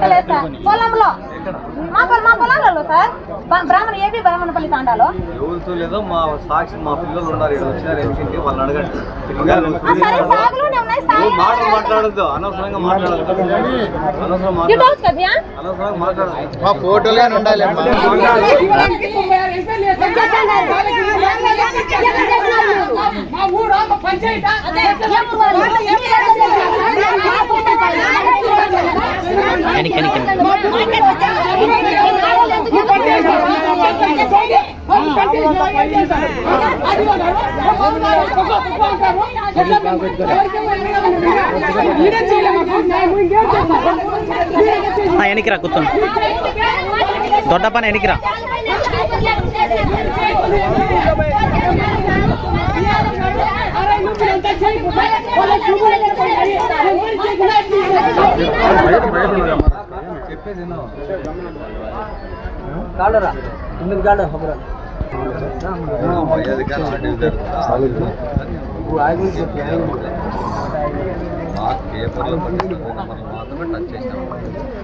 పెట్టలేదు సార్. పొలంలో మా పొలాలలో సార్ ఏపీ బ్రాహ్మణపల్లి తాండాలో ఎవరితో లేదో మా సాక్షి మా పిల్లలు ఉన్నారు ఇక్కడ వచ్చినారు ఎంపీకి వాళ్ళని అడగండి. సరే సాగులోనే ఉన్నాయి మాటలు మాట్లాడద్దు, అనవసరంగా మాట్లాడద్దు, అనవసరంగా మాట్లాడదు. మా ఫోటోలే ఉండాలి. ఎనికిరా కూర్చోండి, దొడ్డ పని ఎనికిరా. చెప్పేది పేపర్లో పట్టించిన మనం మాత్రమే టచ్ చేసినాం,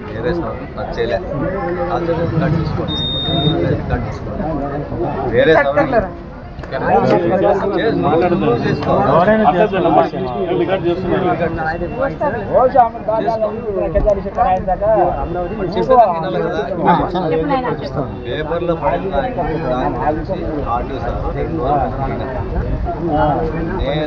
వేరే టచ్ చేయలేదు. రికార్డ్ తీసుకోండి, వేరే పేపర్లో పడిన నేను